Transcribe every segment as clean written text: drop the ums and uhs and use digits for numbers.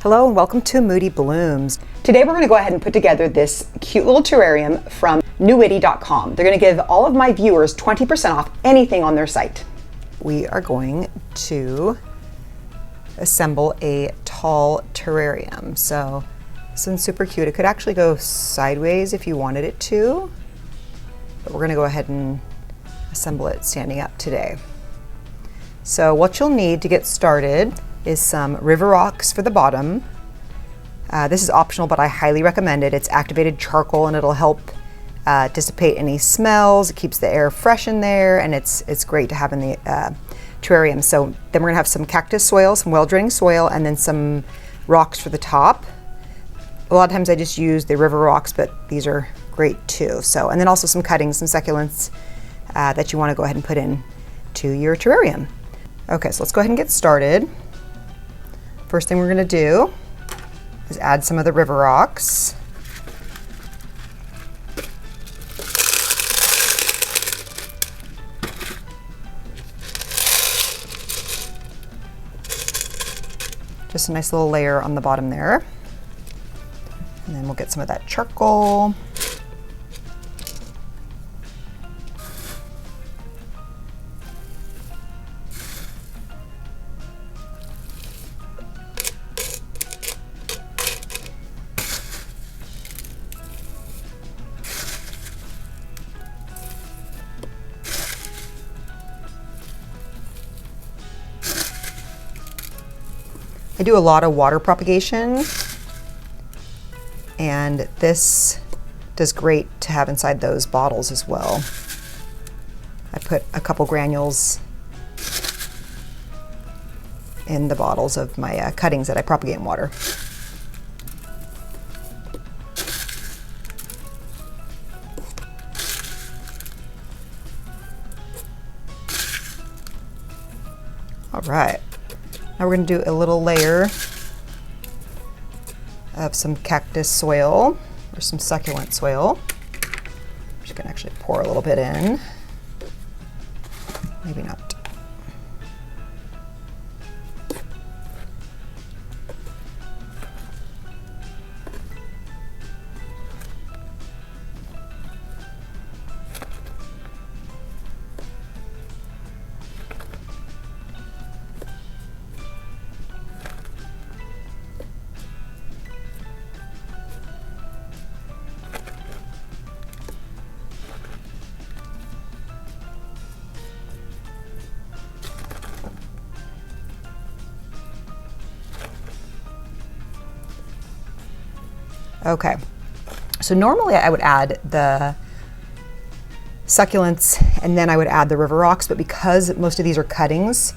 Hello and welcome to Moody Blooms. Today we're going to go ahead and put together this cute little terrarium from newitty.com. They're going to give all of my viewers 20% off anything on their site. We are going to assemble a tall terrarium. So this one's super cute. It could actually go sideways if you wanted it to, but we're going to go ahead and assemble it standing up today. So what you'll need to get started is some river rocks for the bottom. This is optional, but I highly recommend it. It's activated charcoal and it'll help dissipate any smells. It keeps the air fresh in there, and it's great to have in the terrarium. So then we're gonna have some cactus soil, some well-draining soil, and then some rocks for the top. A lot of times I just use the river rocks, but these are great too. So, and then also some cuttings, some succulents that you wanna go ahead and put in to your terrarium. Okay, so let's go ahead and get started. First thing we're gonna do is add some of the river rocks. Just a nice little layer on the bottom there. And then we'll get some of that charcoal. I do a lot of water propagation, and this does great to have inside those bottles as well. I put a couple granules in the bottles of my cuttings that I propagate in water. All right. Now we're going to do a little layer of some cactus soil or some succulent soil. I'm just going to actually pour a little bit in. Maybe not. Okay, so normally I would add the succulents and then I would add the river rocks, but because most of these are cuttings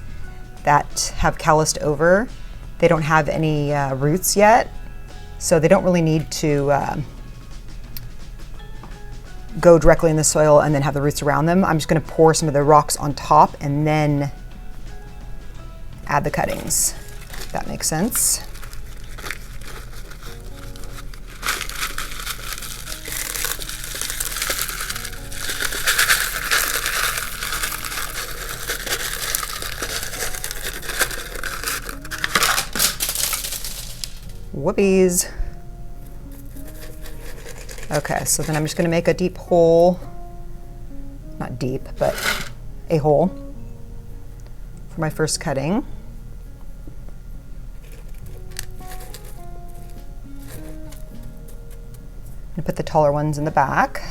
that have calloused over, they don't have any roots yet, so they don't really need to go directly in the soil and then have the roots around them. I'm just going to pour some of the rocks on top and then add the cuttings, if that makes sense. Whoopies. Okay, so then I'm just going to make a deep hole, not deep, but a hole for my first cutting. I'm going to put the taller ones in the back.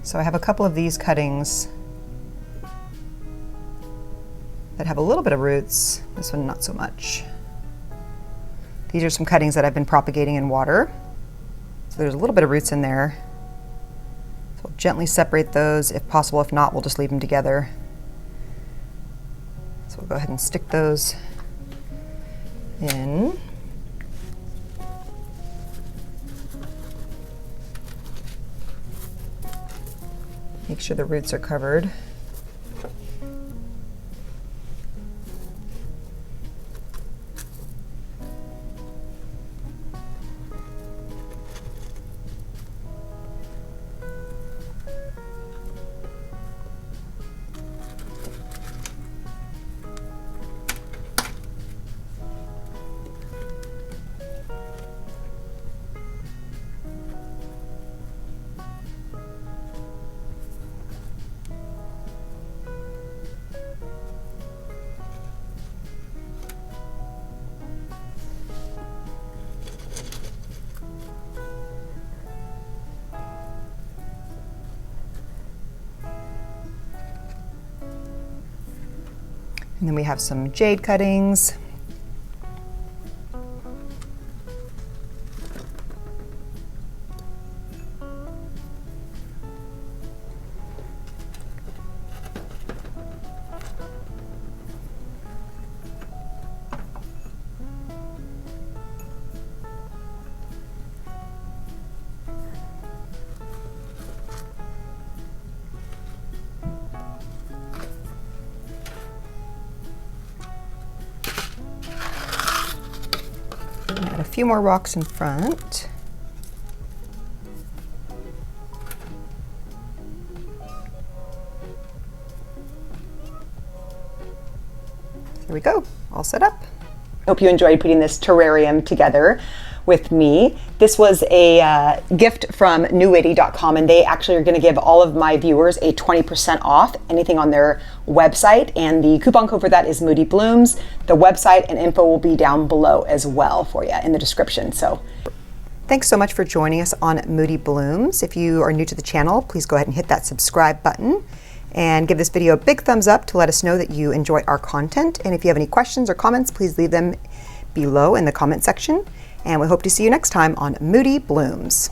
So I have a couple of these cuttings that have a little bit of roots. This one not so much. These are some cuttings that I've been propagating in water. So there's a little bit of roots in there. So we'll gently separate those if possible. If not, we'll just leave them together. So we'll go ahead and stick those in. Make sure the roots are covered. And then we have some jade cuttings. Add a few more rocks in front. There we go, all set up. Hope you enjoyed putting this terrarium together with me. This was a gift from newitty.com, and they actually are going to give all of my viewers a 20% off anything on their website, and the coupon code for that is Moody Blooms. The website and info will be down below as well for you in the description. So thanks so much for joining us on Moody Blooms. If you are new to the channel, please go ahead and hit that subscribe button and give this video a big thumbs up to let us know that you enjoy our content. And if you have any questions or comments, please leave them below in the comment section. And we hope to see you next time on Moody Blooms.